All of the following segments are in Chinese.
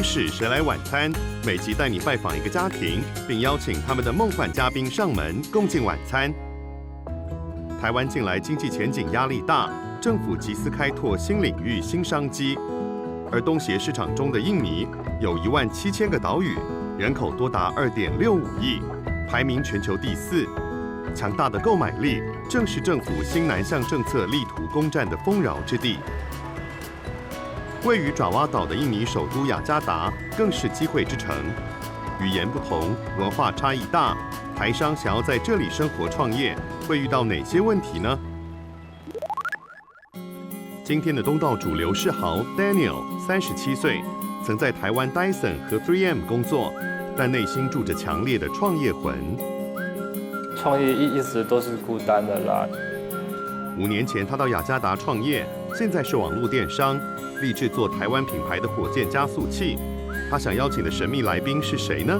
使谁来晚餐，每集带你拜访一个家庭，并邀请他们的梦幻嘉宾上门共进晚餐。台湾近来经济前景压力大，政府集思开拓新领域、新商机。而东协市场中的印尼有17000个岛屿，人口多达2.65亿，排名全球第4。强大的购买力正是政府新南向政策力图攻占的丰饶之地。位于爪哇岛的印尼首都雅加达更是机会之城。语言不同，文化差异大，台商想要在这里生活创业，会遇到哪些问题呢？今天的东道主刘世豪 Daniel 37岁，曾在台湾 Dyson 和 3M 工作，但内心住着强烈的创业魂。创业一直都是孤单的啦。5年前，他到雅加达创业，现在是网络电商，立志做台湾品牌的火箭加速器。他想邀请的神秘来宾是谁呢？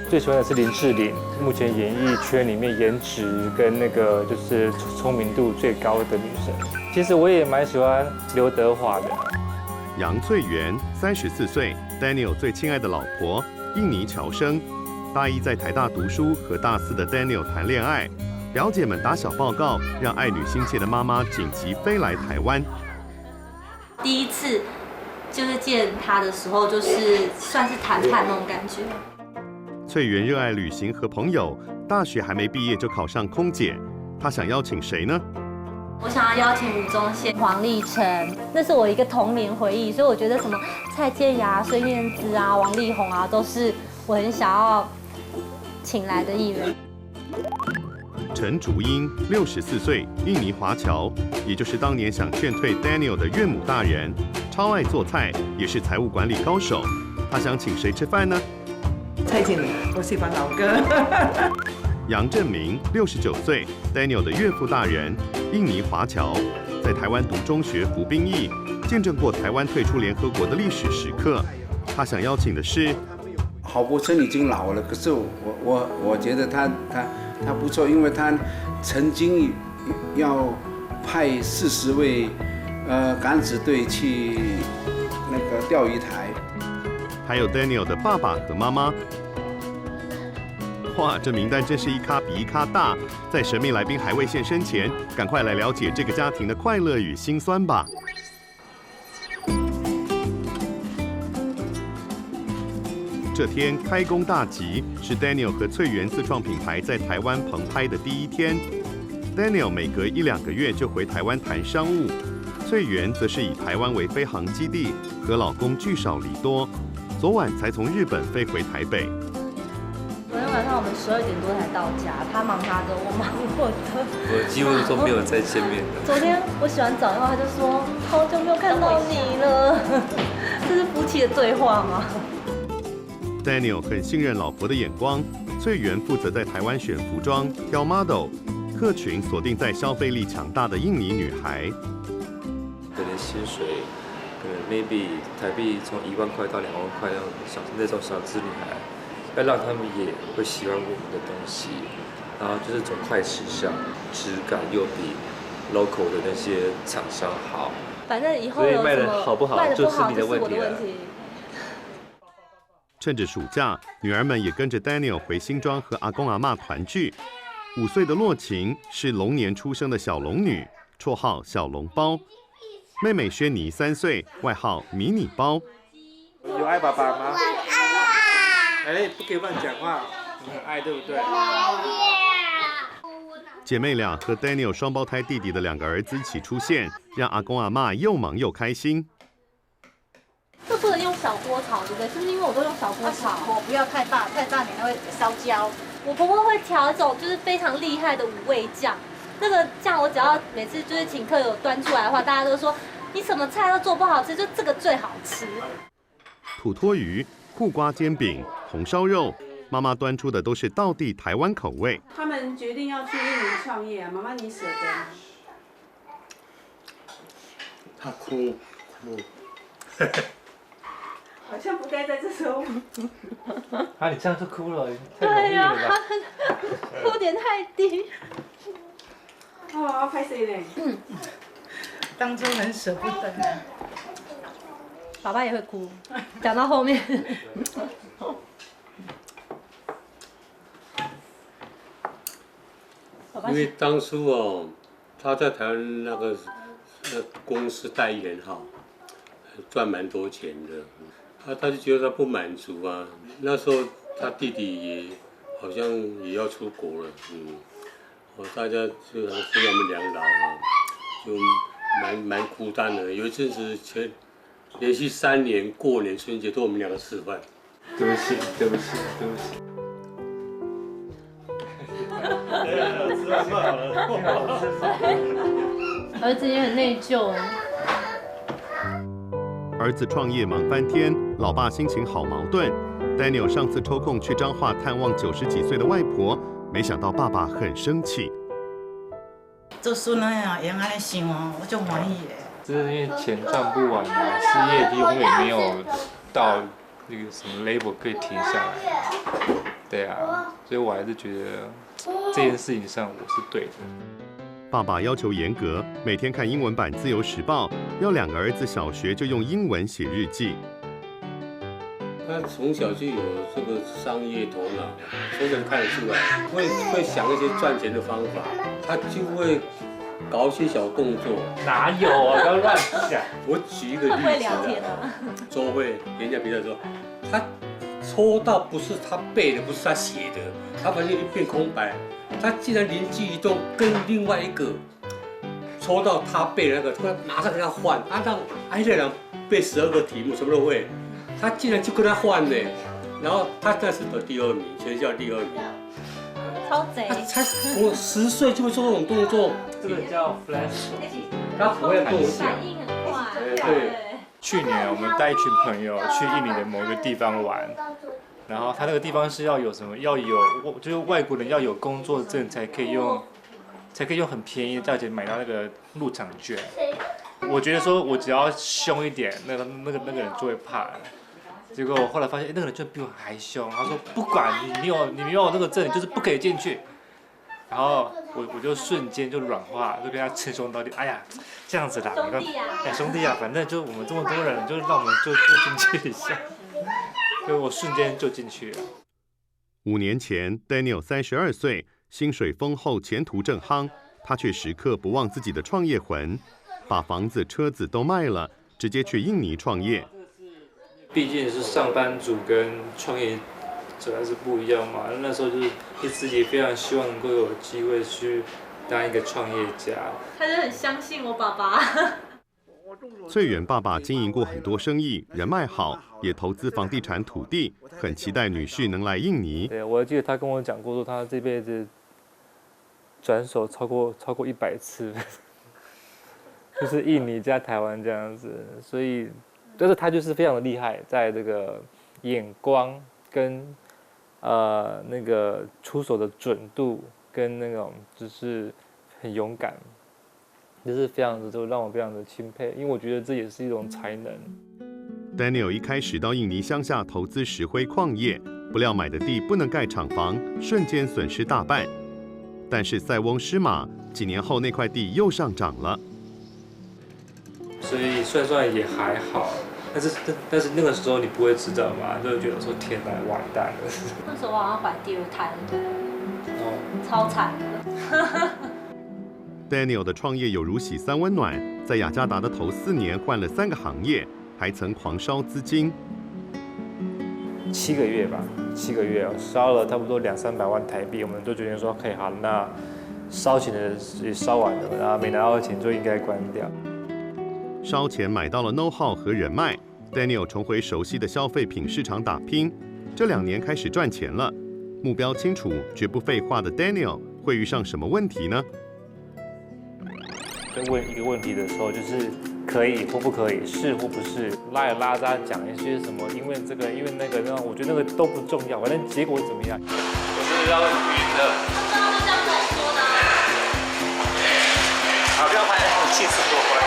最喜欢的是林志玲，目前演艺圈里面颜值跟那个就是聪明度最高的女生。其实我也蛮喜欢刘德华的。杨翠媛34岁 ，Daniel 最亲爱的老婆，印尼侨生。大一在台大读书，和大4的 Daniel 谈恋爱。表姐们打小报告，让爱女心切的妈妈紧急飞来台湾。第一次就是见他的时候，就是算是谈判那种感觉。翠媛热爱旅行和朋友，大学还没毕业就考上空姐。她想邀请谁呢？我想要邀请吴宗宪、黄立成，那是我一个童年回忆，所以我觉得什么蔡健雅、孙燕姿啊、王力宏啊，都是我很想要请来的艺人。陈竹英64岁，印尼华侨，也就是当年想劝退 Daniel 的岳母大人，超爱做菜，也是财务管理高手。他想请谁吃饭呢？蔡健雅，我喜欢老歌。杨振明69岁 ，Daniel 的岳父大人，印尼华侨，在台湾读中学服兵役，见证过台湾退出联合国的历史时刻。他想邀请的是郝柏村已经老了，可是我觉得他不错，因为他曾经要派40位敢死队去那个钓鱼台，还有 Daniel 的爸爸和妈妈。哇，这名单真是一咖比一咖大！在神秘来宾还未现身前，赶快来了解这个家庭的快乐与辛酸吧。这天开工大吉，是 Daniel 和翠媛自创品牌在台湾棚拍的第一天。Daniel 每隔1-2个月就回台湾谈商务，翠媛则是以台湾为飞航基地，和老公聚少离多。昨晚才从日本飞回台北。昨天晚上我们12点多才到家，他忙他的，我忙我的。我几乎都没有再见面的。昨天我洗完澡以后，他就说好久没有看到你了，这是夫妻的对话吗？Daniel 很信任老婆的眼光，翠媛负责在台湾选服装、挑 model， 客群锁定在消费力强大的印尼女孩。可能薪水，可能 maybe 台币从1万块到2万块那种小资女孩，要让他们也会喜欢我们的东西，然后就是走快时尚，质感又比 local 的那些厂商好。反正以后有什么卖的好不好就是你的问题了。趁着暑假，女儿们也跟着 Daniel 回新庄和阿公阿嬷团聚。5岁的洛晴是龙年出生的小龙女，绰号小笼包。妹妹轩妮3岁，外号迷你包。有爱爸爸吗？哎，不可以乱讲话，你很爱对不对？姐妹俩和 Daniel 双胞胎弟弟的2个儿子一起出现，让阿公阿嬷又忙又开心。这不能用小锅炒，对不对？是不是因为我都用小锅炒？火不要太大，太大你会烧焦。我婆婆会调一种就是非常厉害的5味酱，那个酱我只要每次就是请客有端出来的话，大家都说你什么菜都做不好吃，就这个最好吃。土托鱼、苦瓜煎饼、红烧肉，妈妈端出的都是道地台湾口味。他们决定要去印尼创业啊，妈妈你舍得吗？他哭。好像不该在这时候。啊，你这样就哭了，太容易了吧？哭点太低。哦，拍谁呢？当初很舍不得。爸爸也会哭，讲到后面。因为当初哦，他在台湾那个公司代言人哈，赚蛮多钱的，他就觉得他不满足啊。那时候他弟弟也好像也要出国了，大家就让我们两老啊，就蛮孤单的。有一阵子连续3年过年春节都我们两个吃饭。对不起，对不起，对不起。吃饭好了，儿子也很内疚哎。儿子创业忙翻天，老爸心情好矛盾。Daniel 上次抽空去彰化探望90几岁的外婆，没想到爸爸很生气。做孙仔啊，用安尼想哦，我就欢喜的。只是因为钱赚不完啊，事业永远没有到那个什么 level 可以停下来。对啊，所以我还是觉得这件事情上我是对的。爸爸要求严格，每天看英文版《自由时报》，要2个儿子小学就用英文写日记。他从小就有这个商业头脑，从小看得出来，会想一些赚钱的方法，他就会搞一些小动作。哪有啊？不要乱想。我举一个例子会聊天啊。周慧演讲比赛的时候，他抽到不是他背的，不是他写的，他反正一片空白，他竟然灵机一动，跟另外一个抽到他背的那个，突然马上跟他换，让那人背12个题目，什么都会，他竟然就跟他换呢，然后他那是得第2名，全校第2名。超贼！我10岁就会做这种动作，这个叫 flash。他不会动反应很快。对。去年我们带一群朋友去印尼的某一个地方玩，然后他那个地方是要有什么，要有就是外国人要有工作证才可以用很便宜的价钱买到那个入场券。我觉得说我只要凶一点，那个人就会怕了。结果后来发现，那个人就比我还凶，他说不管你没有那个证，你就是不可以进去。然后我就瞬间就软化，就跟他称兄道弟。哎呀，这样子啦，你看，哎兄弟啊，反正就我们这么多人，就让我们就进去一下。所以我瞬间就进去了。5年前 ，Daniel 32岁，薪水丰厚，前途正夯，他却时刻不忘自己的创业魂，把房子、车子都卖了，直接去印尼创业。毕竟是上班族跟创业者还是不一样嘛。那时候就是自己非常希望能够有机会去当一个创业家。他就很相信我爸爸。翠媛爸爸经营过很多生意，人脉好，也投资房地产土地，很期待女婿能来印尼。对，我记得他跟我讲过，说他这辈子转手超过100次，就是印尼加台湾这样子。所以，但是他就是非常的厉害，在这个眼光跟那个出手的准度跟那种就是很勇敢。就是非常的，就让我非常的钦佩，因为我觉得这也是一种才能。Daniel 一开始到印尼乡下投资石灰矿业，不料买的地不能盖厂房，瞬间损失大半。但是塞翁失马，几年后那块地又上涨了。所以算也还好，但是那个时候你不会知道嘛，就会觉得说天哪，完蛋了。那时候我好像怀第2胎，超惨的。Daniel 的创业有如洗3温暖，在雅加达的头4年换了3个行业，还曾狂烧资金。7个月吧，7个月烧了差不多200-300万台币，我们都决定说可以好，那烧钱的也烧完了，然后没拿到钱就应该关掉。烧钱买到了 know how 和人脉 ，Daniel 重回熟悉的消费品市场打拼。这2年开始赚钱了，目标清楚，绝不废话的 Daniel 会遇上什么问题呢？在问一个问题的时候，就是可以或不可以，是或不是，拉里拉扎讲一些什么，因为这个，因为那个，那我觉得那个都不重要，反正结果怎么样。我是要晕的。刚刚就这样跟我说的。好，不要拍，我气死我了。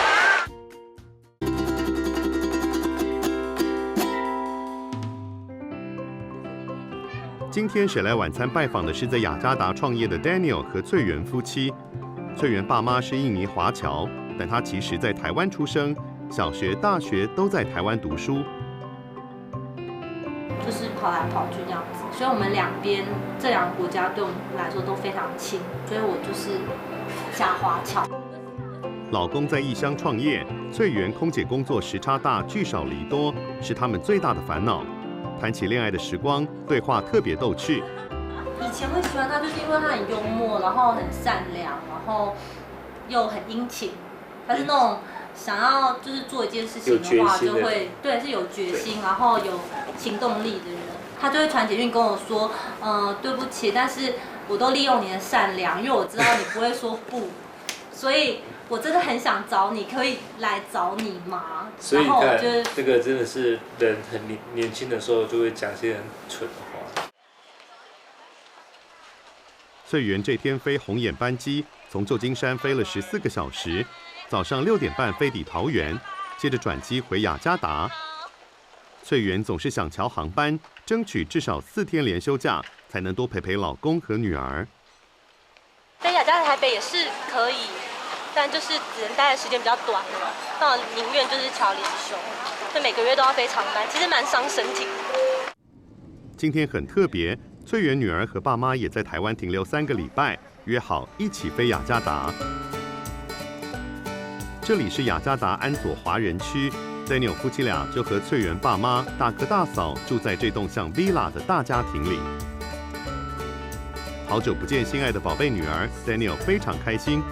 今天谁来晚餐拜访的是在雅加达创业的 Daniel 和翠媛夫妻。翠媛爸妈是印尼华侨，但他其实在台湾出生，小学、大学都在台湾读书。就是跑来跑去这样子，所以我们这两个国家对我们来说都非常亲，所以我就是下华侨。老公在异乡创业，翠园空姐工作时差大，聚少离多，是他们最大的烦恼。谈起恋爱的时光，对话特别逗趣。以前会喜欢他，就是因为他很幽默，然后很善良，然后又很殷勤。他是那种想要就是做一件事情的话，就会对是有决心，然后有行动力的人。他就会传简讯跟我说，对不起，但是我都利用你的善良，因为我知道你不会说不，所以我真的很想找你，可以来找你吗？所以你看，这个真的是人很年轻的时候就会讲些很蠢的话。翠园这天飞红眼班机，从旧金山飞了14个小时，早上6点半飞抵桃园，接着转机回雅加达。翠园总是想瞧航班，争取至少4天连休假，才能多陪陪老公和女儿。飞雅加达台北也是可以，但就是只能待的时间比较短，那我宁愿就是瞧连休，就每个月都要飞长班，其实蛮伤身体。今天很特别，翠园女儿和爸妈也在台湾停留3个礼拜，约好一起飞雅加达。这里是雅加达安佐华人区。Daniel 夫妻俩就和翠园爸妈、大哥大嫂住在这栋像 villa 的大家庭里。好久不见心爱的宝贝女儿 Daniel 非常开心。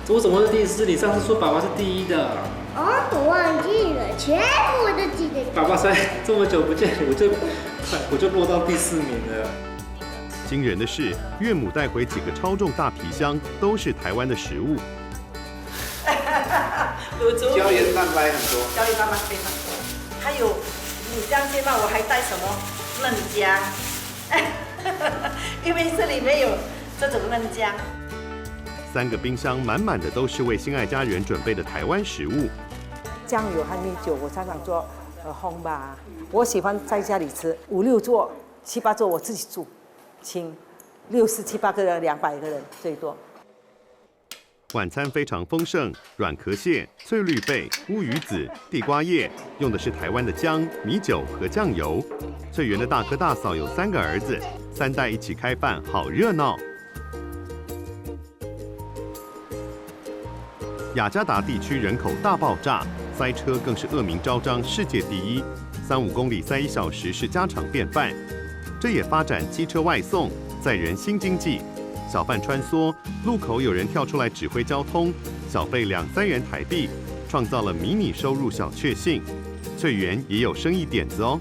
我怎么是第4？你上次说爸爸是第1的。哦，我忘记了，全部我都记得。爸爸才这么久不见，我就落到第4名了。惊人的是，岳母带回几个超重大皮箱，都是台湾的食物。胶原蛋白很多，胶原蛋白非常多。还有，你这样介绍我还带什么嫩姜？因为这里面有这种嫩姜。3个冰箱满满的都是为心爱家人准备的台湾食物。酱油和米酒，我常常做烘吧。我喜欢在家里吃，5、6桌、7、8桌我自己煮，请60、7、8个人，200个人最多。晚餐非常丰盛，软壳蟹、翠绿贝、乌鱼子、地瓜叶，用的是台湾的姜、米酒和酱油。翠园的大哥大嫂有3个儿子，3代一起开饭，好热闹。雅加达地区人口大爆炸，塞车更是恶名昭彰，世界第一，3、5公里塞1小时是家常便饭。这也发展机车外送，载人新经济。小贩穿梭，路口有人跳出来指挥交通，小费2、3元台币，创造了迷你收入小确幸。翠园也有生意点子哦。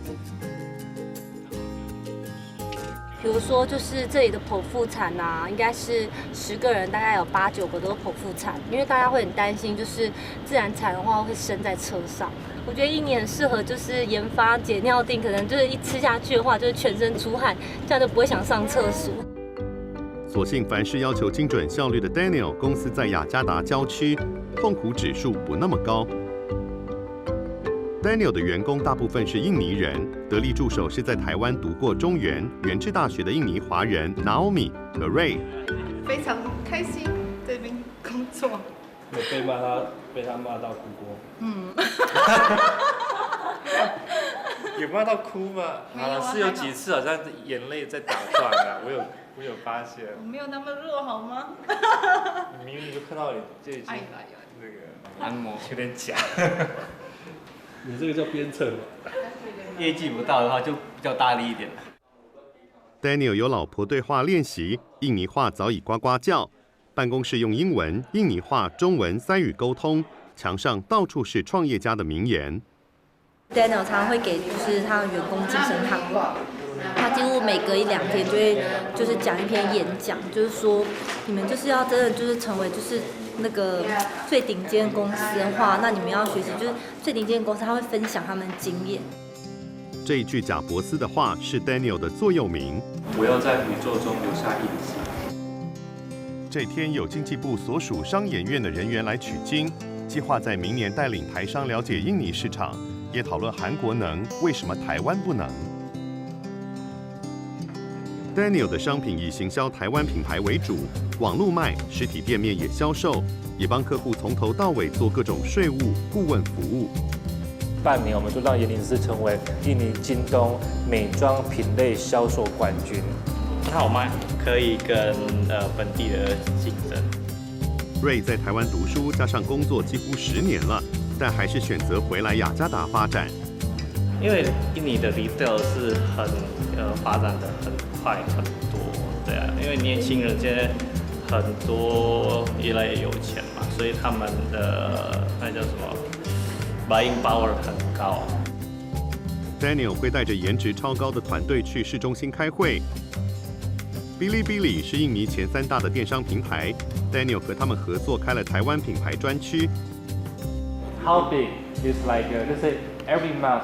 比如说，就是这里的剖腹产啊，应该是10个人，大概有8、9个都是剖腹产，因为大家会很担心，就是自然产的话会生在车上。我觉得印尼很适合，就是研发解尿锭，可能就是一吃下去的话，就是全身出汗，这样就不会想上厕所。所幸凡事要求精准效率的 Daniel 公司在雅加达郊区，痛苦指数不那么高。Daniel 的员工大部分是印尼人，得力助手是在台湾读过中原原治大学的印尼华人 Naomi 和 Ray。非常开心在这边工作。有被他骂到哭过。有骂到哭吗？好了，是有几次好像眼泪在打转啊，我有发现。我没有那么弱好吗？明明就看到你这已经那个按摩有点假。你这个叫鞭策嘛？业绩不到的话就比较大力一点。Daniel 有老婆对话练习，印尼话早已呱呱叫。办公室用英文、印尼话、中文3语沟通，墙上到处是创业家的名言。Daniel 常常会给就是他的员工精神喊话，他几乎每隔1、2天就会就是讲一篇演讲，就是说你们就是要真的就是成为就是那个最顶尖公司的话，那你们要学习就是最顶尖公司他会分享他们的经验。这一句贾伯斯的话是 Daniel 的座右铭。我要在宇宙中留下印记。这天有经济部所属商研院的人员来取经，计划在明年带领台商了解印尼市场，也讨论韩国能，为什么台湾不能。Daniel 的商品以行销台湾品牌为主，网路卖，实体店面也销售。也帮客户从头到尾做各种税务顾问服务。半年，我们就让颜宁斯成为印尼京东美妆品类销售冠军。很好卖，可以跟本地的竞争。Ray 在台湾读书，加上工作几乎10年了，但还是选择回来雅加达发展。因为印尼的 retail 是发展的很快很多，对啊，因为年轻人现在很多越来越有钱嘛，所以他们的那叫什么 buying power 很高。Daniel 会带着颜值超高的团队去市中心开会。Bilibili 是印尼前3大的电商平台 ，Daniel 和他们合作开了台湾品牌专区。How big is like let's say every month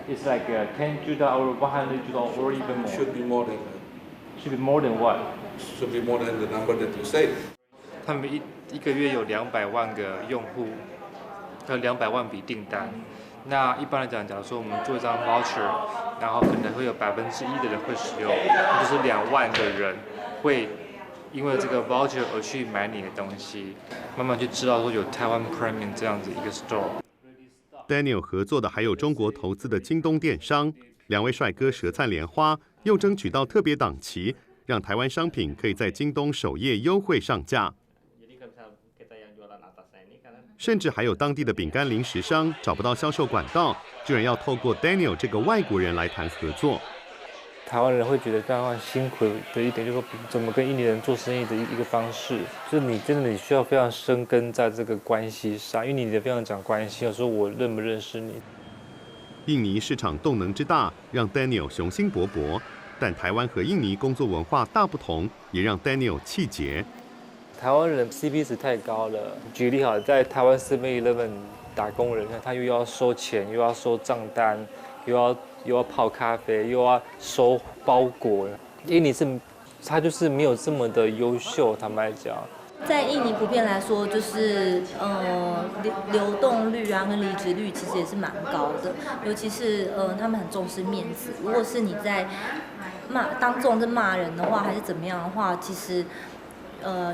is like 10 juta or 100 juta or even more? Should be more than that. Should be more than what? Should be more than the number that you say. 他们一个月有200万个用户，有200万笔订单。那一般来讲，假如说我们做一张 voucher， 然后可能会有1%的人会使用，就是2万个人会因为这个 voucher 而去买你的东西，慢慢去知道说有台湾 Premium 这样子一个 store。Daniel 合作的还有中国投资的京东电商，2位帅哥舌灿莲花，又争取到特别档期，让台湾商品可以在京东首页优惠上架。甚至还有当地的饼干零食商找不到销售管道，居然要透过 Daniel 这个外国人来谈合作。台湾人会觉得非常辛苦的一点，就是说怎么跟印尼人做生意的一个方式，就是你真的你需要非常深耕在这个关系上，因为你得非常讲关系，有时候我认不认识你。印尼市场动能之大，让 Daniel 雄心勃勃，但台湾和印尼工作文化大不同，也让 Daniel 气结。台湾人 CP 值太高了。举例好，在台湾 7-Eleven 打工人，他又要收钱，又要收账单，又要泡咖啡，又要收包裹。印尼他就是没有这么的优秀，坦白讲。在印尼普遍来说，就是流动率啊跟离职率其实也是蛮高的，尤其是他们很重视面子。如果是你在当众在骂人的话，还是怎么样的话，其实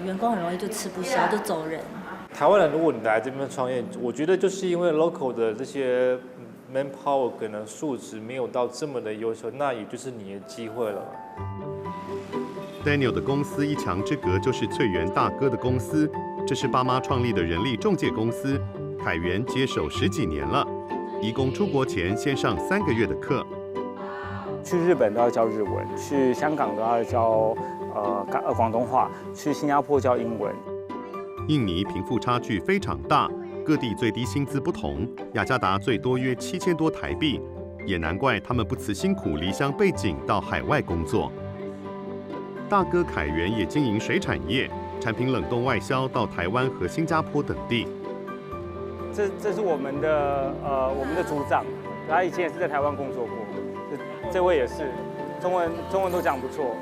员工很容易就吃不消就走人。台湾人如果你来这边创业，我觉得就是因为 local 的这些 manpower 可能素质没有到这么的优秀，那也就是你的机会了。Daniel 的公司一墙之隔就是翠源大哥的公司，这是爸妈创立的人力中介公司，凯源接手10几年了。移工出国前先上3个月的课，去日本都要教日文，去香港都要教广东话，去新加坡教英文。印尼贫富差距非常大，各地最低薪资不同，雅加达最多约7000多台币，也难怪他们不辞辛苦离乡背井到海外工作。大哥凯源也经营水产业，产品冷冻外销到台湾和新加坡等地。这是我们的组长，他以前也是在台湾工作过。这位也是，中文都讲不错。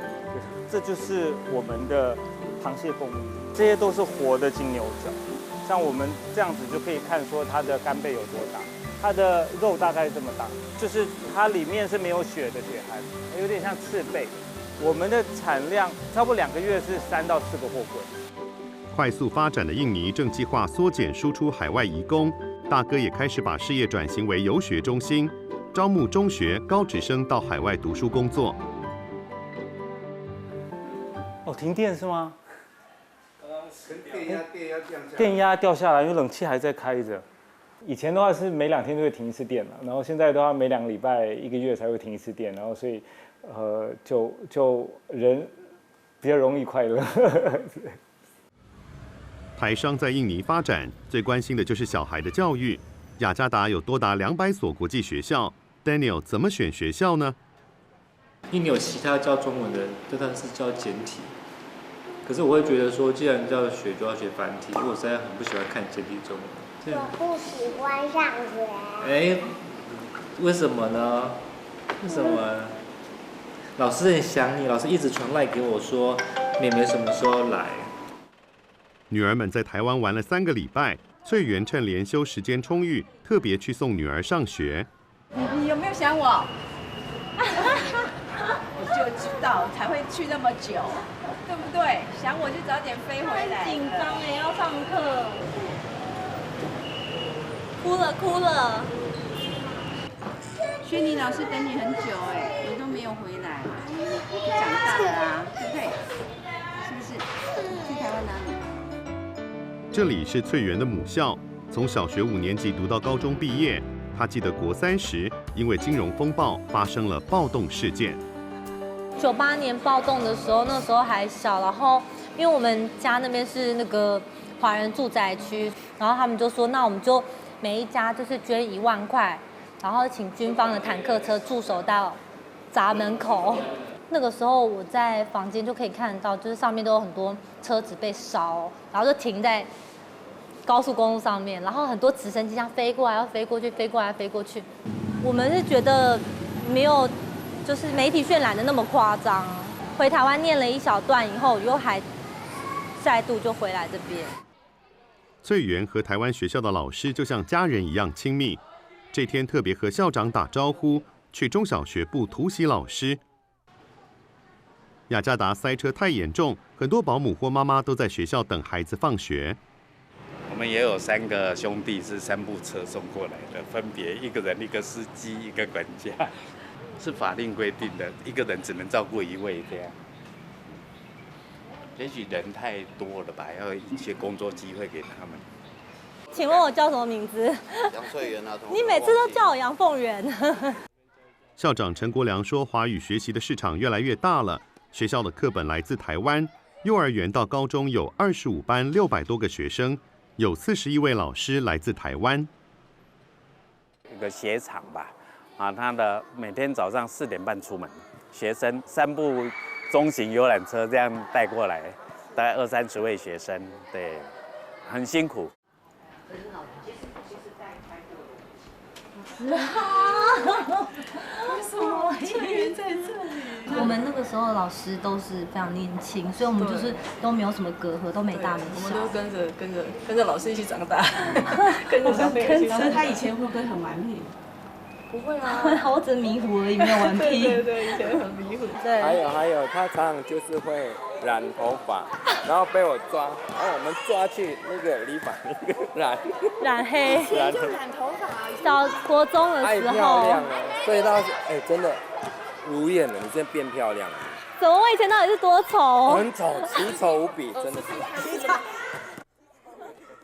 这就是我们的螃蟹凤梨，这些都是活的金牛角。像我们这样子就可以看说它的干贝有多大，它的肉大概这么大，就是它里面是没有血的血汗，有点像赤贝。我们的产量差不多2个月是3到4个货柜。快速发展的印尼正计划缩减输出海外移工，大哥也开始把事业转型为游学中心，招募中学高职生到海外读书工作。哦，停电是吗？电压掉下来，因为冷气还在开着。以前的话是每2天就会停一次电了，然后现在的话每2个礼拜、1个月才会停一次电，然后所以就人比较容易快乐。台商在印尼发展，最关心的就是小孩的教育。雅加达有多达200所国际学校 ，Daniel 怎么选学校呢？印尼有其他教中文的，但是教简体。可是我会觉得说，既然要学，就要学繁体。因为我实在很不喜欢看简体中文。我不喜欢上学。为什么呢？为什么？老师很想你，老师一直传赖给我说，妹妹什么时候来？女儿们在台湾玩了3个礼拜，翠源趁连休时间充裕，特别去送女儿上学。你有没有想我？我就就知道，才会去那么久，对不对？想我就早点飞回来。紧张哎，要上课，哭了。轩妮老师等你很久哎，你都没有回来，长大了啊，对不对？是不是？去台湾哪里？这里是翠园的母校，从小学5年级读到高中毕业。他记得国3时，因为金融风暴发生了暴动事件。98年暴动的时候，那时候还小，然后因为我们家那边是那个华人住宅区，然后他们就说，那我们就每一家就是捐1万块，然后请军方的坦克车驻守到闸门口。那个时候我在房间就可以看得到，就是上面都有很多车子被烧，然后就停在高速公路上面，然后很多直升机这样飞过来，要飞过去，飞过来，飞过去。我们是觉得没有，就是媒体渲染的那么夸张。回台湾念了一小段以后，又还再度就回来这边。翠园和台湾学校的老师就像家人一样亲密。这天特别和校长打招呼，去中小学部突袭老师。雅加达塞车太严重，很多保姆或妈妈都在学校等孩子放学。我们也有3个兄弟是3部车送过来的，分别1个人、1个司机、1个管家，是法令规定的，1个人只能照顾1位这样。也许人太多了吧，要有一些工作机会给他们。请问我叫什么名字？杨翠园啊，你每次都叫我杨凤元。校长陈国良说，华语学习的市场越来越大了，学校的课本来自台湾，幼儿园到高中有25班600多个学生。有41位老师来自台湾。一个鞋厂吧，他的每天早上4点半出门，学生3部中型游览车这样带过来，大概20-30位学生，对，很辛苦。为什么翠园在这里？我们那个时候老师都是非常年轻，所以我们就是都没有什么隔阂，都没大没小。我们都跟着老师一起长大，跟着小朋友一起长大。他以前会不会很顽皮？不会啊，我只迷糊而已，没有顽皮。对，以前很迷糊。对。还有，他常常就是会染头发，然后被我抓，然后我们抓去那个理发那个染黑。就染头发。小国中的时候。太漂亮了，所以他真的如愿了，你现在变漂亮了。怎么我以前到底是多丑？很丑，奇丑无比，真的是。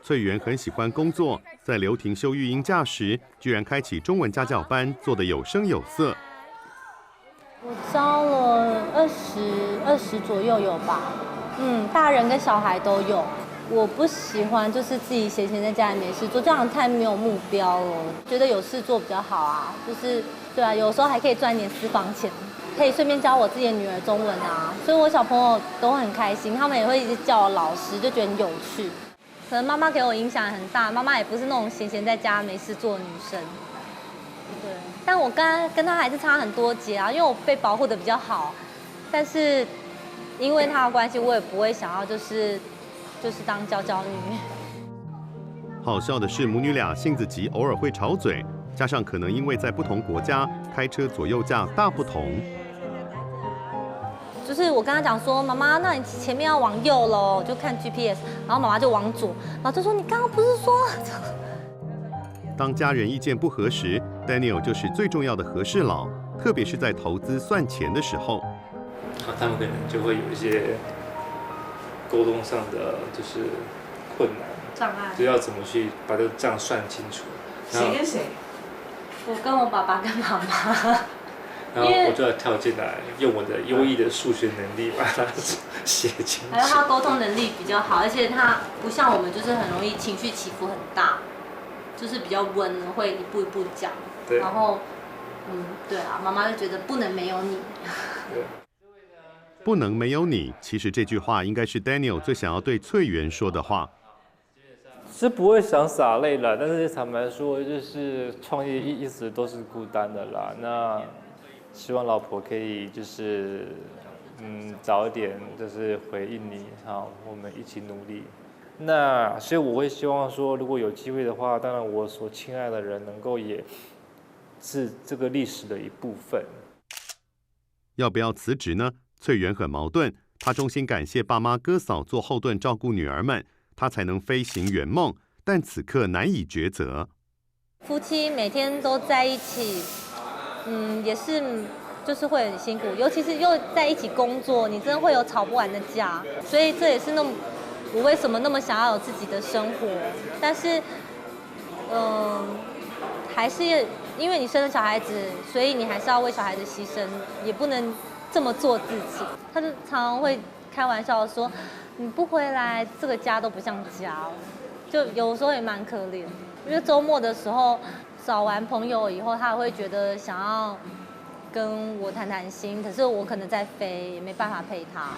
翠园很喜欢工作，在刘婷休育婴假时，居然开启中文家教班，做得有声有色。我招了20左右有吧，大人跟小孩都有。我不喜欢就是自己闲在家里没事做，这样太没有目标了。觉得有事做比较好啊，就是对啊，有时候还可以赚点私房钱，可以顺便教我自己的女儿中文啊，所以我小朋友都很开心，他们也会一直叫我老师，就觉得很有趣。可能妈妈给我影响很大，妈妈也不是那种闲在家没事做的女生。对，但我跟她还是差很多截啊，因为我被保护的比较好，但是因为她的关系，我也不会想要就是当娇女。好笑的是，母女俩性子急，偶尔会吵嘴，加上可能因为在不同国家开车左右架大不同。就是我跟她讲说，妈妈，那你前面要往右喽，就看 GPS， 然后妈妈就往左，然后就说你刚刚不是说？当家人意见不合时 ，Daniel 就是最重要的和事佬，特别是在投资算钱的时候。他们可能就会有一些沟通上的就是困难障碍，就要怎么去把这个账算清楚。谁跟谁？我跟我爸爸跟妈妈。然后我就要跳进来，用我的优异的数学能力把它写清楚。还有他沟通能力比较好，而且他不像我们，就是很容易情绪起伏很大，就是比较温，会一步一步讲。然后，对啊，妈妈就觉得不能没有你。不能没有你，其实这句话应该是 Daniel 最想要对翠园说的话。是不会想洒泪了，但是坦白说，就是创业一直都是孤单的啦。那希望老婆可以就是早一点就是回应你，好，我们一起努力。那所以我会希望说，如果有机会的话，当然我所亲爱的人能够也是这个历史的一部分。要不要辞职呢？翠媛很矛盾，她衷心感谢爸妈哥嫂做后盾照顾女儿们，她才能飞行圆梦，但此刻难以抉择。夫妻每天都在一起，也是就是会很辛苦，尤其是又在一起工作，你真的会有吵不完的架，所以这也是我为什么那么想要有自己的生活，但是，还是因为你生了小孩子，所以你还是要为小孩子牺牲，也不能这么做自己。他就常常会开玩笑说：“你不回来，这个家都不像家了。”就有时候也蛮可怜，因为周末的时候找完朋友以后，他会觉得想要跟我谈谈心，可是我可能在飞，也没办法陪他。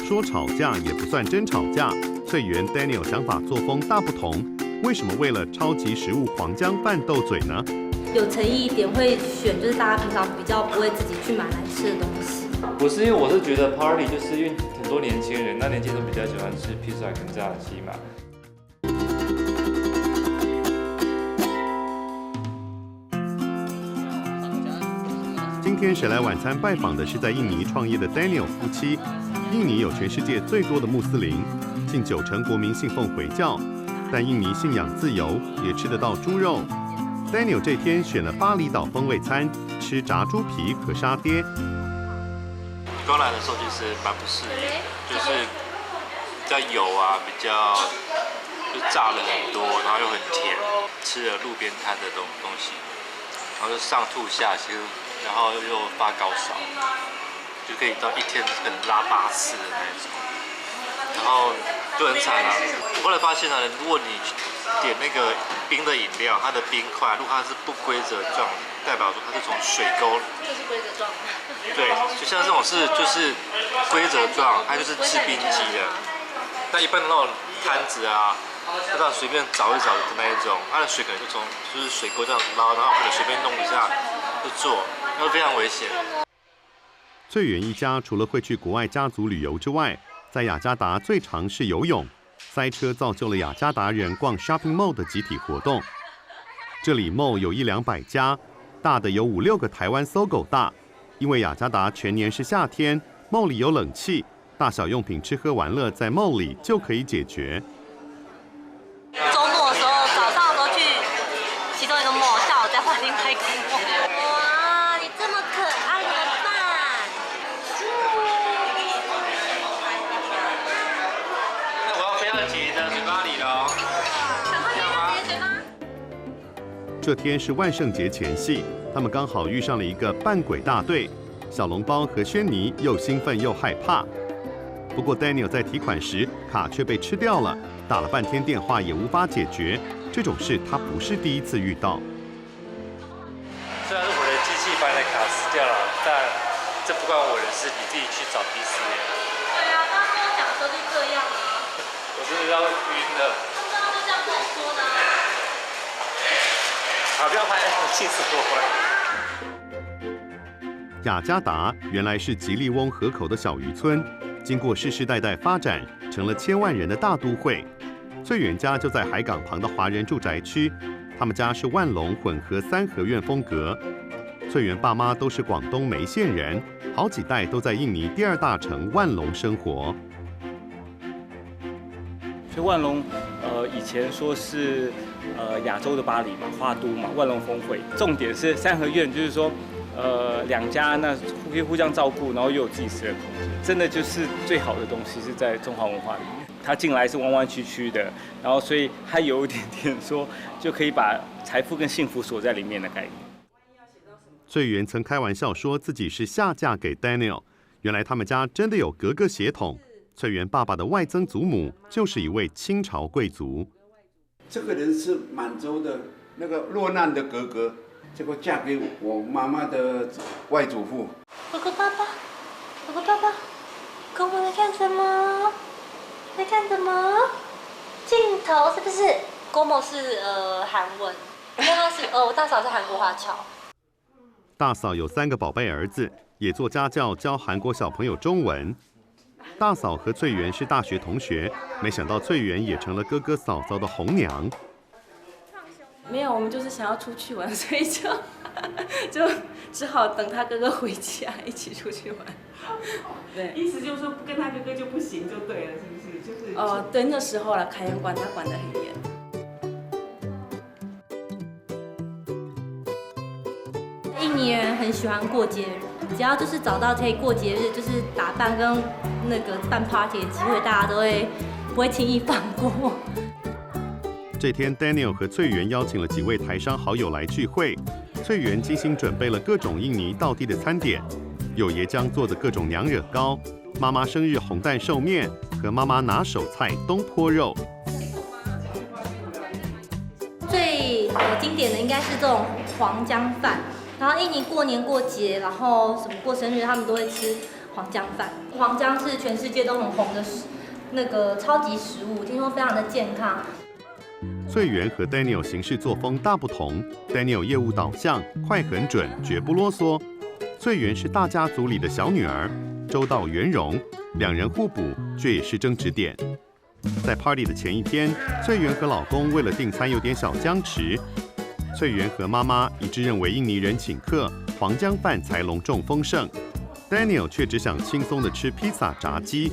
说吵架也不算真吵架，翠媛 Daniel 想法作风大不同。为什么为了超级食物黄姜饭斗嘴呢？有诚意一点会选，就是大家平常比较不会自己去买来吃的东西。不是因为我是觉得 party 就是因为很多年轻人，那年轻人比较喜欢吃披萨跟炸鸡嘛。今天谁来晚餐拜访的是在印尼创业的 Daniel 夫妻。印尼有全世界最多的穆斯林，近90%国民信奉回教，但印尼信仰自由，也吃得到猪肉。Daniel 这天选了巴厘岛风味餐，吃炸猪皮和沙爹。刚来的时候其实蛮不适应，就是比较油啊，比较就炸了很多，然后又很甜，吃了路边摊的东西，然后就上吐下泻，然后又发高烧，就可以到一天可能拉8次的那一种，然后就很惨啊。我后来发现呢，如果你点那个冰的饮料，它的冰块如果它是不规则状，代表说它是从水沟，这是规则状。对，就像这种就是规则状，它就是制冰机的。但一般的那种摊子啊，就这样随便找一找的那一种，它的水可能就从就是水沟这样捞，然后可能随便弄一下就做，那非常危险。翠媛一家除了会去国外家族旅游之外，在雅加达最常是游泳。塞车造就了雅加达人逛 shopping mall 的集体活动。这里 mall 有100-200家，大的有5-6个台湾搜狗大。因为雅加达全年是夏天 ，mall 里有冷气，大小用品、吃喝玩乐在 mall 里就可以解决。周末的时候，早上的时候去其中一个 mall， 下午再换另外一个 mall。哇，你这么可爱的饭！我要飞到姐姐的嘴巴里了哦。这天是万圣节前夕，他们刚好遇上了一个扮鬼大队。小笼包和轩尼又兴奋又害怕。不过 Daniel 在提款时卡却被吃掉了，打了半天电话也无法解决。这种事他不是第一次遇到。虽然是我的机器把你的卡撕掉了，但这不关我的事，你自己去找 PC。对啊，他跟我讲说就这样啊。我真的要晕了。他刚刚就这样跟我说的啊。好，不要拍，我气死我了。雅加达原来是吉利翁河口的小渔村，经过世世代代发展，成了1000万人的大都会。翠媛家就在海港旁的华人住宅区，他们家是万隆混合3合院风格。翠媛爸妈都是广东梅县人，好几代都在印尼第2大城万隆生活。所以万隆，以前说是亚洲的巴黎嘛，花都嘛，万隆峰会。重点是3合院，就是说，两家那可以互相照顾，然后又有自己私人空间，真的就是最好的东西是在中华文化里面。它进来是弯弯曲曲的，然后所以它有一点点说就可以把财富跟幸福锁在里面的概念。翠媛曾开玩笑说自己是下嫁给 Daniel， 原来他们家真的有格格血统。翠媛爸爸的外曾祖母就是一位清朝贵族。这个人是满洲的那个落难的格格，结果嫁给我妈妈的外祖父。哥哥爸爸，哥哥爸爸，哥哥在干什么？在干什么？镜头是不是？郭某是韩文，因为他是我大嫂是韩国华侨。大嫂有3个宝贝儿子，也做家教教韩国小朋友中文。大嫂和翠媛是大学同学，没想到翠媛也成了哥哥嫂嫂的红娘。没有，我们就是想要出去玩，所以就只好等他哥哥回家一起出去玩。对，意思就是说不跟他哥哥就不行，就对了，是不是？就是对，那时候了，海洋馆他管得很严。印尼人很喜欢过节日，只要就是找到可以过节日，就是打扮跟那个办 party 的机会，大家都不会轻易放过。这天 ，Daniel 和翠园邀请了几位台商好友来聚会。翠园精心准备了各种印尼道地的餐点，有椰浆做的各种娘惹糕、妈妈生日红蛋寿面和妈妈拿手菜东坡肉。最经典的应该是这种黄姜饭。然后印尼过年过节，然后什么过生日，他们都会吃黄姜饭。黄姜是全世界都很红的那个超级食物，听说非常的健康。翠园和 Daniel 行事作风大不同 ，Daniel 业务导向，快很准，绝不啰嗦。翠园是大家族里的小女儿，周到圆融，两人互补，却也是争执点。在 party 的前一天，翠园和老公为了订餐有点小僵持。翠园和妈妈一致认为印尼人请客，黄姜饭才隆重丰盛。Daniel 却只想轻松的吃披萨、炸鸡。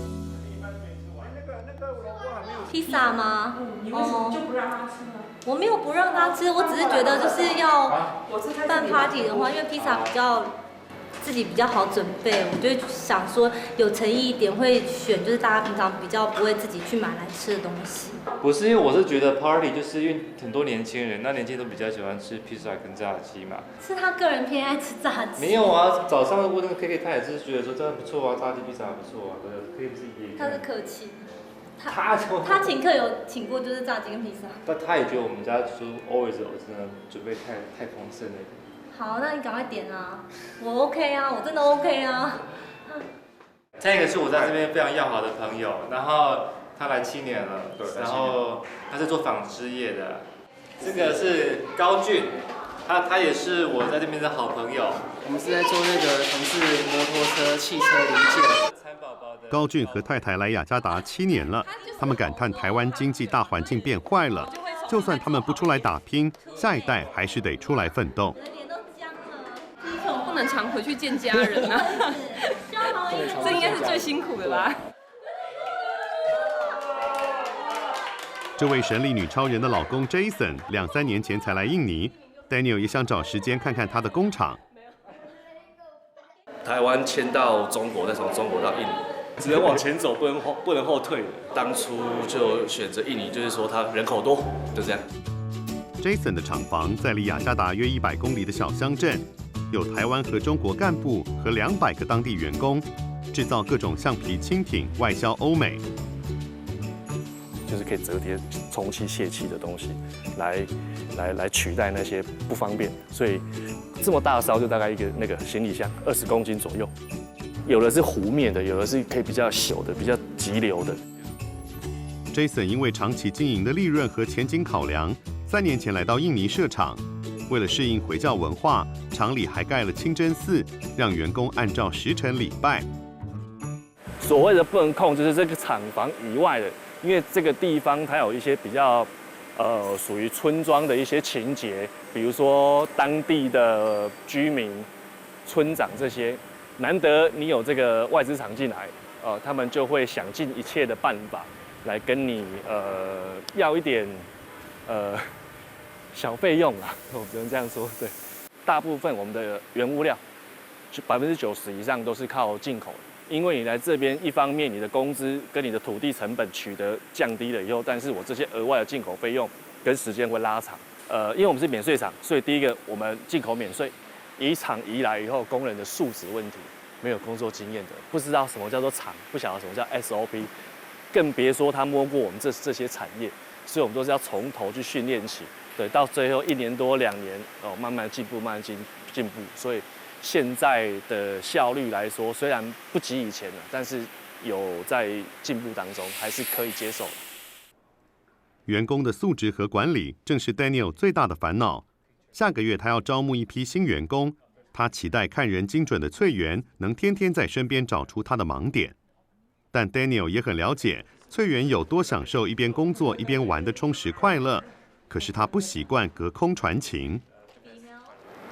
披萨吗？你为什么就不让他吃呢？我没有不让他吃，我只是觉得就是要办 party 的话，因为披萨自己比较好准备，我就想说有诚意一点，会选就是大家平常比较不会自己去买来吃的东西。不是因为我是觉得 party 就是因为很多年轻人，那年轻人都比较喜欢吃披萨跟炸鸡嘛。是他个人偏爱吃炸鸡。没有啊，早上问那个 KK， 他也是觉得说真的不错啊，炸鸡披萨不错啊，对，可以不是也。他是客气。他请客有请过就是炸鸡跟披萨。但他也觉得我们家就 always 真的准备太丰盛了。好，那你赶快点啊！我 OK 啊，我真的 OK 啊。再一个是我在这边非常要好的朋友，然后他来7年了，然后他是做纺织业的。这个是高俊，他也是我在这边的好朋友。我们是在做那个从事摩托车、汽车零件。高俊和太太来雅加达7年了，他们感叹台湾经济大环境变坏了，就算他们不出来打拼，下一代还是得出来奋斗。不能常回去见家人啊，这应该是最辛苦的吧。这位神力女超人的老公 Jason 2-3年前才来印尼 ，Daniel 也想找时间看看他的工厂。台湾迁到中国，再从中国到印尼，只能往前走，不能后退。当初就选择印尼，就是说它人口多，就这样。Jason 的厂房在离雅加达约100公里的小乡镇，有台湾和中国干部和200个当地员工，制造各种橡皮轻艇，外销欧美。就是可以折叠充气泄气的东西，来取代那些不方便，所以这么大的烧就大概一个那个行李箱20公斤左右，有的是弧面的，有的是可以比较小的、比较急流的。Jason 因为长期经营的利润和前景考量，3年前来到印尼设厂，为了适应回教文化，厂里还盖了清真寺，让员工按照时辰礼拜。所谓的不能控，就是这个厂房以外的。因为这个地方它有一些比较，属于村庄的一些情节，比如说当地的居民、村长这些，难得你有这个外资厂进来，他们就会想尽一切的办法来跟你要一点小费用啊，我只能这样说。对，大部分我们的原物料，90%以上都是靠进口的。因为你来这边，一方面你的工资跟你的土地成本取得降低了以后，但是我这些额外的进口费用跟时间会拉长。因为我们是免税厂，所以第一个我们进口免税，移厂移来以后，工人的素质问题，没有工作经验的，不知道什么叫做厂，不晓得什么叫 SOP， 更别说他摸过我们这些产业，所以我们都是要从头去训练起，对，到最后1年多2年，慢慢进步，慢慢进步，所以。现在的效率来说，虽然不及以前了，但是有在进步当中，还是可以接受。员工的素质和管理正是 Daniel 最大的烦恼。下个月他要招募一批新员工，他期待看人精准的翠园能天天在身边找出他的盲点。但 Daniel 也很了解翠园有多享受一边工作一边玩的充实快乐。可是他不习惯隔空传情。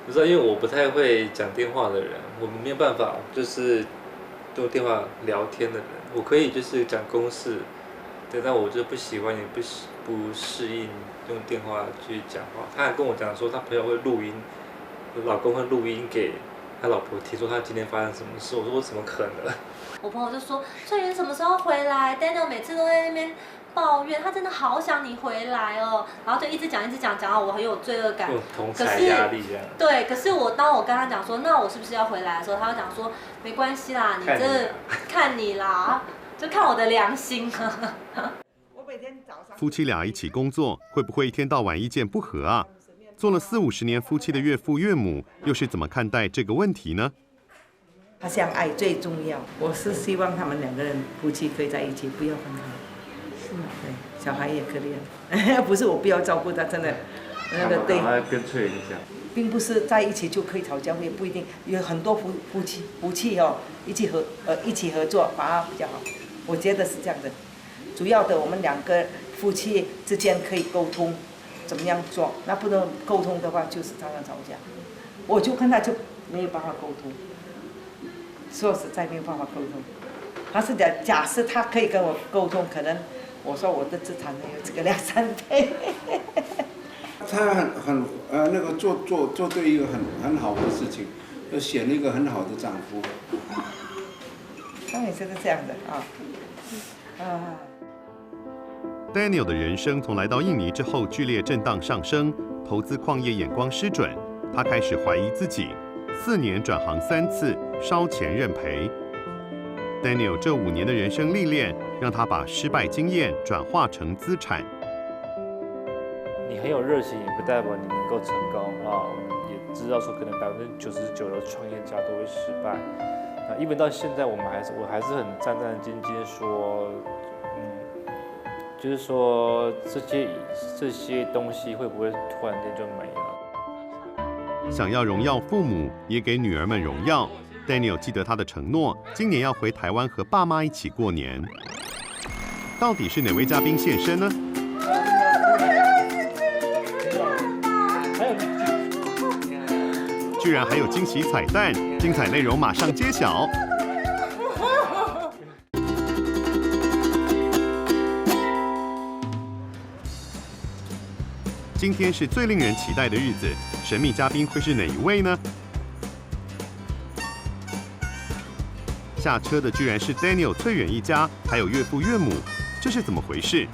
不是，因为我不太会讲电话的人，我没有办法就是用电话聊天的人。我可以就是讲公事，对，但我就不喜欢也不适应用电话去讲话。他还跟我讲说，他朋友会录音，老公会录音给他老婆听，说他今天发生什么事。我说我怎么可能？我朋友就说翠云什么时候回来 ？Daniel 每次都在那边抱怨，他真的好想你回来哦，然后就一直讲，讲到我很有罪恶感。同侪压力这样。对，可是当我跟他讲说，那我是不是要回来的时候，他就讲说没关系啦，你这看你啦，就看我的良心啊。夫妻俩一起工作，会不会一天到晚意见不合啊？做了40-50年夫妻的岳父岳母，又是怎么看待这个问题呢？他相爱最重要，我是希望他们2个人夫妻可以在一起，不要分开。是吗？对，小孩也可怜，不是我不要照顾他，真的，那个对。跟翠云讲，并不是在一起就可以吵架，也不一定，有很多夫妻哦，一起合作反而比较好，我觉得是这样的。主要的我们2个夫妻之间可以沟通，怎么样做？那不能沟通的话，就是常常吵架。我就跟他就没有办法沟通。说实在没有办法沟通，他是假设他可以跟我沟通，可能我说我的资产能有这个2-3倍。他那个做对一个很好的事情，要选一个很好的丈夫。他也是这样的啊。Daniel 的人生从来到印尼之后剧烈震荡上升，投资矿业眼光失准，他开始怀疑自己，4年转行3次，烧钱认赔。Daniel 这5年的人生历练，让他把失败经验转化成资产。你很有热情，也不代表你能够成功啊。我们也知道说，可能99%的创业家都会失败。那even到现在，我还是很战战兢兢说，就是说这些东西会不会突然间就没了？想要荣耀父母，也给女儿们荣耀。Daniel 记得他的承诺，今年要回台湾和爸妈一起过年。到底是哪位嘉宾现身呢？居然还有惊喜彩蛋，精彩内容马上揭晓。今天是最令人期待的日子，神秘嘉宾会是哪一位呢？下车的居然是 Daniel、翠远一家，还有岳父岳母，这是怎么回事？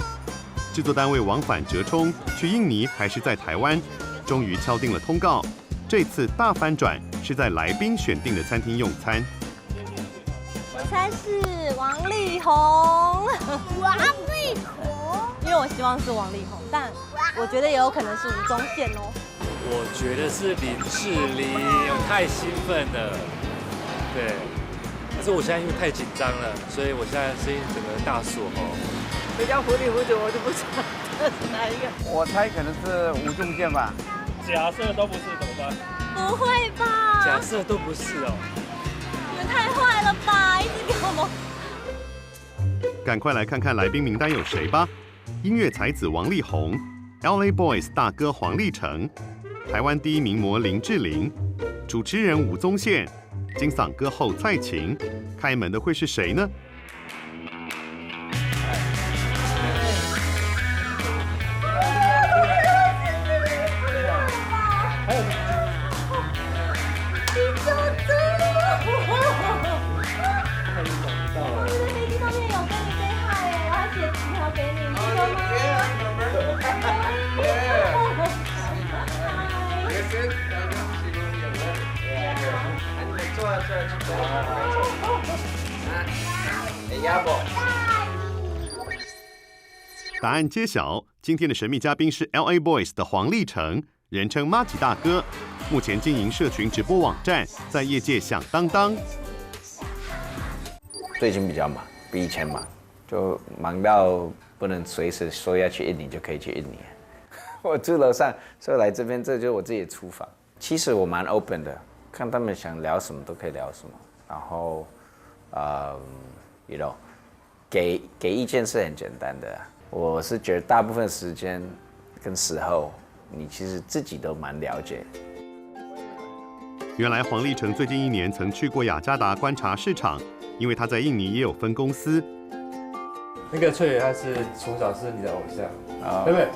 制作单位往返折冲，去印尼还是在台湾？终于敲定了通告。这次大翻转是在来宾选定的餐厅用餐。我猜是王力宏。王力宏，因为我希望是王力宏，但我觉得也有可能是吴宗宪哦。我觉得是林志玲，我太兴奋了，对。但是我现在因为太紧张了，所以我现在声音整个大锁喉。比较糊里糊涂，我就不知道是哪一个。我猜可能是吴宗宪吧。假设都不是怎么办？不会吧？假设都不是哦。你们太坏了吧！一直给我们。赶快来看看来宾名单有谁吧。音乐才子王力宏 ，LA Boys 大哥黄立成，台湾第一名模林志玲，主持人吴宗宪，金嗓歌后蔡琴。开门的会是谁呢？答案揭晓，今天的神秘嘉宾是 LA Boys 的黄立成，人称麻吉大哥，目前经营社群直播网站，在业界响当当。最近比较忙，比以前忙，就忙到不能随时说要去印尼就可以去印尼。我住楼上，所以来这边，这就是我自己的厨房。其实我蛮 open 的，看他们想聊什么都可以聊什么，然后，you know， 给意见是很简单的。我是觉得大部分时间跟时候，你其实自己都蛮了解。原来黄立成最近1年曾去过雅加达观察市场，因为他在印尼也有分公司。那个翠他是从小是你的偶像，对不对？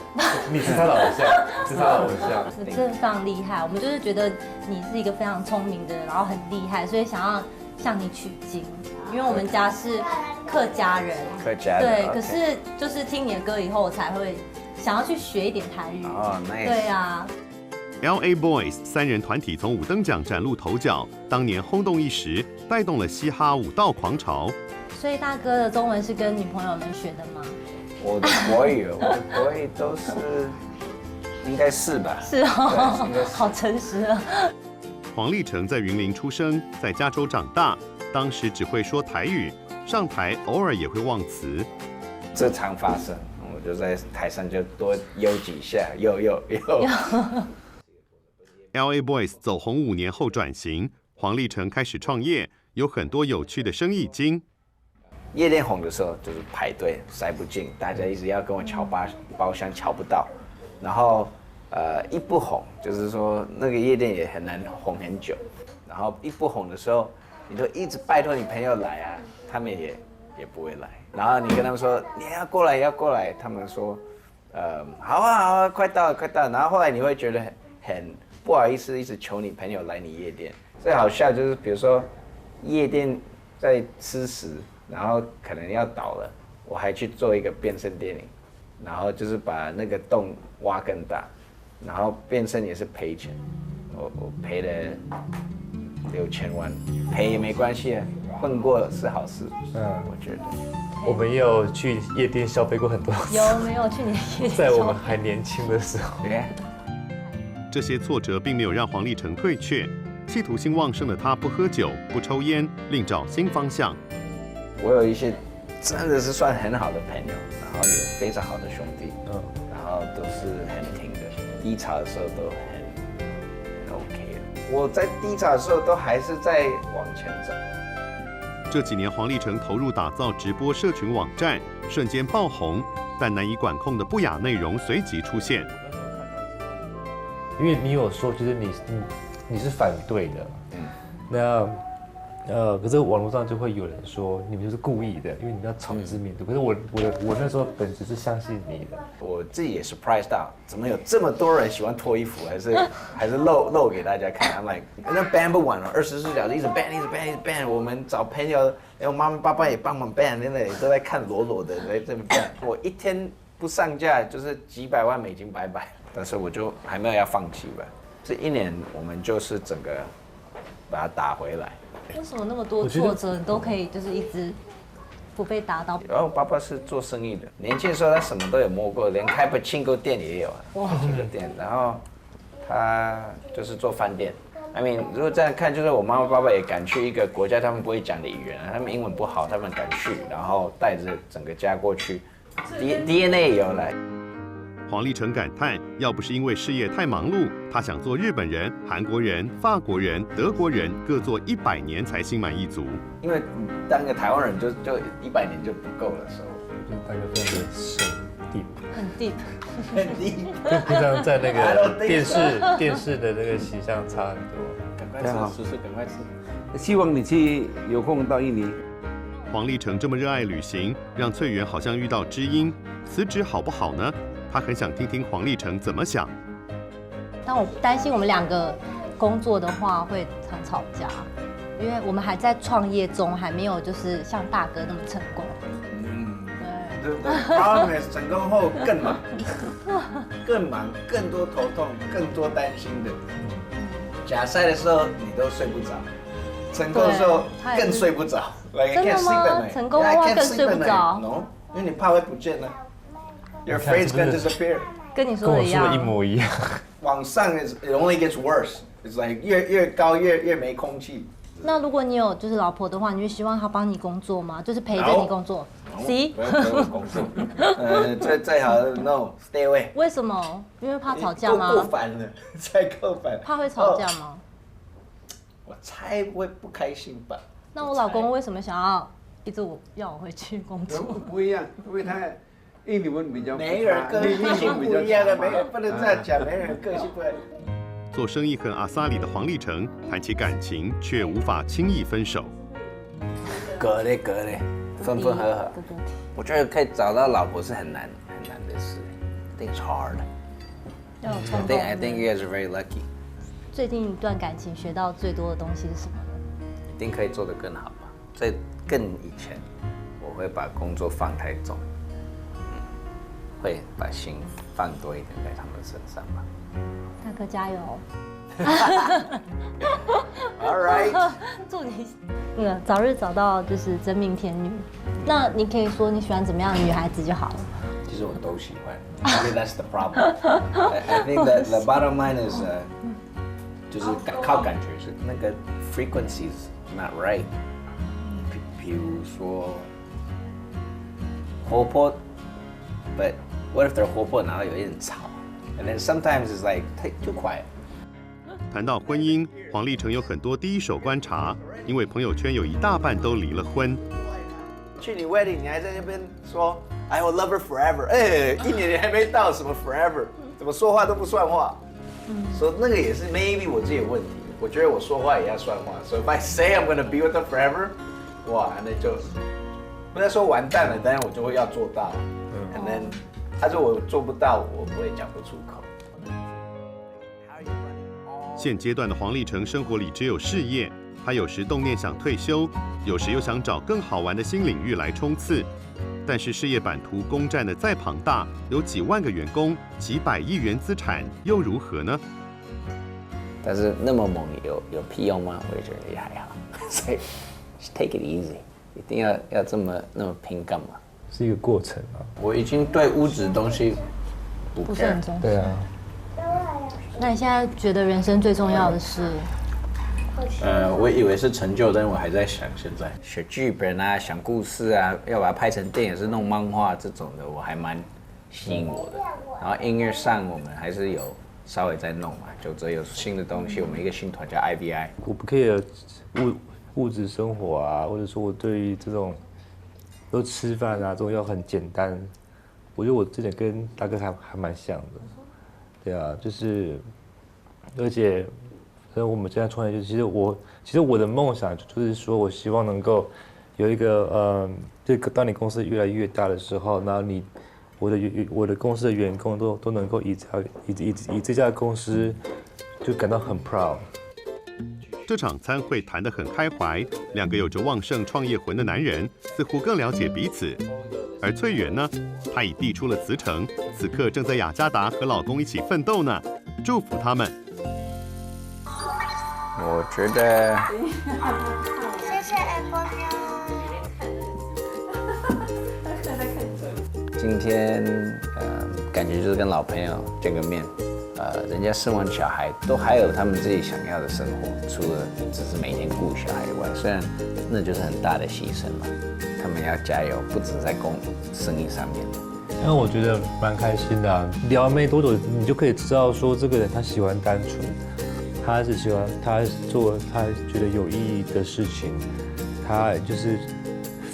你是他的偶像，是他的偶像。真的非常厉害，我们就是觉得你是一个非常聪明的人，然后很厉害，所以想要向你取经。因为我们家是客家人，对，可是就是听你的歌以后，我才会想要去学一点台语。nice。对啊。LA Boys 3人团体从5等奖崭露头角，当年轰动一时，带动了嘻哈舞蹈狂潮。所以大哥的中文是跟女朋友们学的吗？我的国语都是，应该是吧？是哦，好诚实啊。黄立成在云林出生，在加州长大，当时只会说台语，上台偶尔也会忘词。这常发生，我就在台上就多悠几下，悠。LA Boys 走红5年后转型，黄立成开始创业，有很多有趣的生意经。夜店红的时候就是排队塞不进，大家一直要跟我抢包厢，抢不到。然后一不红，就是说那个夜店也很难红很久。然后一不红的时候，你就一直拜托你朋友来啊，他们也不会来。然后你跟他们说你要过来，他们说好啊，快到了。然后后来你会觉得很不好意思，一直求你朋友来你夜店。最好笑就是比如说夜店在吃食。然后可能要倒了，我还去做一个变身电影，然后就是把那个洞挖更大，然后变身也是赔钱，我赔了6000万，赔也没关系啊，混过是好事，我觉得。我们也有去夜店消费过很多次。有没有去你的夜店？在我们还年轻的时候。这些挫折并没有让黄立成退却，企图心旺盛的他不喝酒、不抽烟，另找新方向。我有一些真的是算很好的朋友，然后也非常好的兄弟，然后都是很挺的，低潮的时候都很 OK 的。我在低潮的时候都还是在往前走。这几年黄立成投入打造直播社群网站，瞬间爆红，但难以管控的不雅内容随即出现。因为你有说，就是你是反对的，那。可是网络上就会有人说你们就是故意的，因为你要炒知名度。可是我那时候本质是相信你的。我自己也 surprised 到，怎么有这么多人喜欢脱衣服，还是露给大家看。I'm like， 那 ban 不完了，24小时一直 ban。我们找朋友，我妈妈爸爸也帮忙 ban， 在那里都在看裸的在这边 ban。我一天不上架就是几百万美金拜拜，但是我就还没有要放弃吧。这1年我们就是整个把它打回来。为什么那么多挫折你都可以就是一直不被打倒？然后爸爸是做生意的，年轻的时候他什么都有摸过，连开pachinko店也有啊，pachinko店。然后他就是做饭店。I mean， 如果这样看，就是我妈妈爸爸也敢去一个国家他们不会讲的语言，他们英文不好，他们敢去，然后带着整个家过去 ，DNA 也有来。黄立成感叹，要不是因为事业太忙碌，他想做日本人、韩国人、法国人、德国人，各做100年才心满意足。因为当个台湾人就100年就不够了，所以就大家非常的深 deep， 很 deep， 跟平常在那个电视的那个形象差很多。赶快吃，赶快吃。希望你去有空到印尼。黄立成这么热爱旅行，让翠园好像遇到知音。辞职好不好呢？他很想听听黄立成怎么想。但我担心我们2个工作的话会常吵架，因为我们还在创业中，还没有就是像大哥那么成功。对不对 ？Promise 成功后更忙，更多头痛，更多担心的。假赛的时候你都睡不着，成功的时候更睡不着。真的吗？成功的话更睡不着。 No， 因为你怕会不见了。Your face can disappear。跟你说的一样。跟我说的一模一样。往上 it only gets worse。It's like 越高越没空气。那如果你有就是老婆的话，你会希望她帮你工作吗？就是陪着你工作 ？See？ 不要工作。最好 No，stay away。为什么？因为怕吵架吗？够烦了，太够烦。怕会吵架吗？我猜会不开心吧。那我老公为什么想要一直要我回去工作？不一样，因为印尼文比较每个人个性不一样的，每个人不能这样讲，每个人个性不一样。做生意很阿萨里的黄立成，谈起感情却无法轻易分手。隔嘞，分分合合。我觉得可以找到老婆是很难的事。I think it's hard. I think you guys are very lucky. 最近一段感情学到最多的东西是什么呢？一定可以做得更好吧。在更以前，我会把工作放太重，会把心放多一点在他们身上吧。大哥加油！All right， 祝你早日找到就是真命天女。那你可以说你喜欢怎么样的女孩子就好了。其实我都喜欢。I think that's the problem. I think that the bottom line is 就是靠感觉是那个 frequencies not right。比如说活泼 ，but what if they're 活泼然后有一点吵 ，and then sometimes it's like too quiet。谈到婚姻，黄立成有很多第一手观察，因为朋友圈有一大半都离了婚。去你 wedding 你还在那边说 I will love her forever， 1年还没到，什么 forever， 怎么说话都不算话。所以那个也是 maybe 我自己的问题，我觉得我说话也要算话。So if I say I'm gonna be with her forever， 哇，那就不能说完蛋了，但是我就会要做到。And then 他说我做不到，我也讲不出口。现阶段的黄立成生活里只有事业，他有时动念想退休，有时又想找更好玩的新领域来冲刺。但是事业版图攻占的再庞大，有几万个员工、几百亿元资产，又如何呢？但是那么猛有屁用吗？我也觉得也还好。所以 just take it easy， 一定要这么那么拼干嘛？是一个过程啊。我已经对物质的东西不是很重视。对啊。那你现在觉得人生最重要的是？我以为是成就，但是我还在想，现在写剧本啊，想故事啊，要把它拍成电影，是弄漫画这种的，我还蛮吸引我的。然后音乐上，我们还是有稍微在弄嘛，就这有新的东西，我们一个新团叫 IVI。我不 care 物质生活啊，或者说我对于这种都吃饭啊这种要很简单，我觉得我这点跟大哥还蛮像的。对啊，就是而且。所以我们现在创业，就其实我的梦想就是说，我希望能够有一个这个当你公司越来越大的时候，然后我的公司的员工都能够以这家公司就感到很 proud。这场餐会谈得很开怀，两个有着旺盛创业魂的男人似乎更了解彼此。而翠媛呢，她已递出了辞呈，此刻正在雅加达和老公一起奋斗呢，祝福他们。我觉得，谢谢 Apple。今天感觉就是跟老朋友见个面，人家生完小孩都还有他们自己想要的生活，除了只是每天顾小孩以外，虽然那就是很大的牺牲嘛，他们要加油，不止在生意上面。因为我觉得蛮开心的啊，聊没多久你就可以知道说这个人他喜欢单纯。他是喜欢他做他觉得有意义的事情，他就是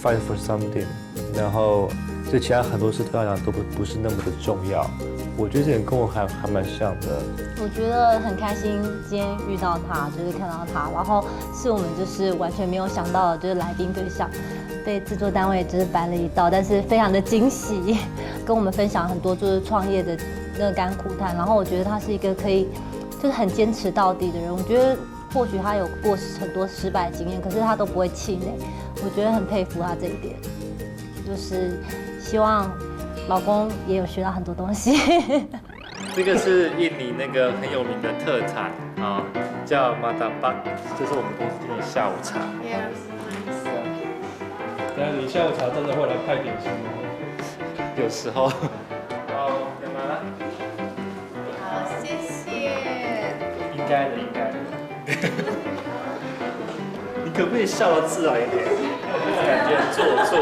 fight for something， 然后对其他很多事对他讲都不是那么的重要。我觉得这点跟我还蛮像的。我觉得很开心今天遇到他，就是看到他，然后是我们就是完全没有想到的，就是来宾对象被制作单位就是摆了一道，但是非常的惊喜，跟我们分享很多就是创业的那个甘苦谈。然后我觉得他是一个可以。就是很坚持到底的人，我觉得或许他有过很多失败经验，可是他都不会气馁，我觉得很佩服他这一点。就是希望老公也有学到很多东西。这个是印尼那个很有名的特产啊，叫马达巴，这是我们公司的下午茶。那你下午茶真的会来派点心吗？有时候。好，干嘛了？好，谢谢。应该的，应该的。你可不可以笑得自然一点？感觉很做作。